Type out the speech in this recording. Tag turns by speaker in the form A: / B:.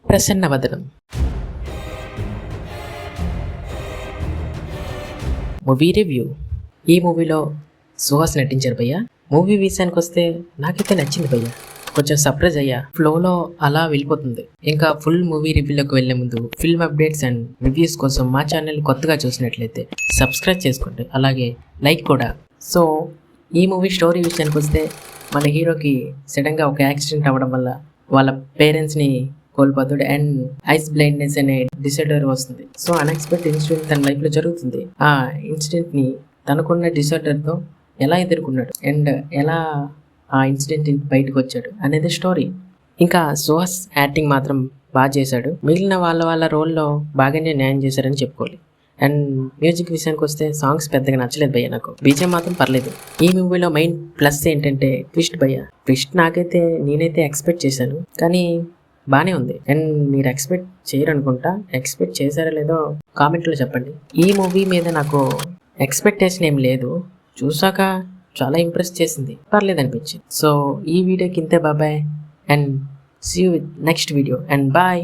A: ప్రసన్నవదనం movie review. ఈ మూవీలో సుహాస్ నటించారు భయ్య. మూవీ విషయానికి వస్తే నాకైతే నచ్చింది భయ్య. కొంచెం సర్ప్రైజ్ అయ్యా. ఫ్లోలో అలా వెళ్ళిపోతుంది. ఇంకా ఫుల్ మూవీ రివ్యూలోకి వెళ్లే ముందు ఫిల్మ్ అప్డేట్స్ అండ్ రివ్యూస్ కోసం మా ఛానల్ కొత్తగా చూసినట్లయితే సబ్స్క్రైబ్ చేసుకోండి, అలాగే లైక్ కూడా. సో ఈ మూవీ స్టోరీ విషయానికి వస్తే మన హీరోకి సడన్గా ఒక యాక్సిడెంట్ అవ్వడం వల్ల వాళ్ళ పేరెంట్స్ని కోల్పోతాడు అండ్ ఐస్ బ్లైండ్నెస్ అనే డిసార్డర్ వస్తుంది. సో అన్ఎక్స్పెక్టెడ్ ఇన్సిడెంట్ తన లైఫ్లో జరుగుతుంది. ఆ ఇన్సిడెంట్ని తనకున్న డిసార్డర్తో ఎలా ఎదుర్కొన్నాడు అండ్ ఎలా ఆ ఇన్సిడెంట్ బయటకు వచ్చాడు అనేది స్టోరీ. ఇంకా సుహాస్ యాక్టింగ్ మాత్రం బాగా చేశాడు. మిగిలిన వాళ్ళ రోల్లో బాగానే న్యాయం చేశారని చెప్పుకోవాలి. అండ్ మ్యూజిక్ విషయానికి వస్తే సాంగ్స్ పెద్దగా నచ్చలేదు భయ్య. నాకు బీజం మాత్రం పర్లేదు. ఈ మూవీలో మెయిన్ ప్లస్ ఏంటంటే ట్విస్ట్ భయ్య. ట్విస్ట్ నేనైతే ఎక్స్పెక్ట్ చేశాను, కానీ బాగానే ఉంది. అండ్ మీరు ఎక్స్పెక్ట్ చేయరనుకుంటా. ఎక్స్పెక్ట్ చేశారో లేదో కామెంట్లో చెప్పండి. ఈ మూవీ మీద నాకు ఎక్స్పెక్టేషన్ ఏం లేదు, చూసాక చాలా ఇంప్రెస్ చేసింది, పర్లేదు అనిపించింది. సో ఈ వీడియోకి ఇంతే. Bye bye and see you with next video and bye.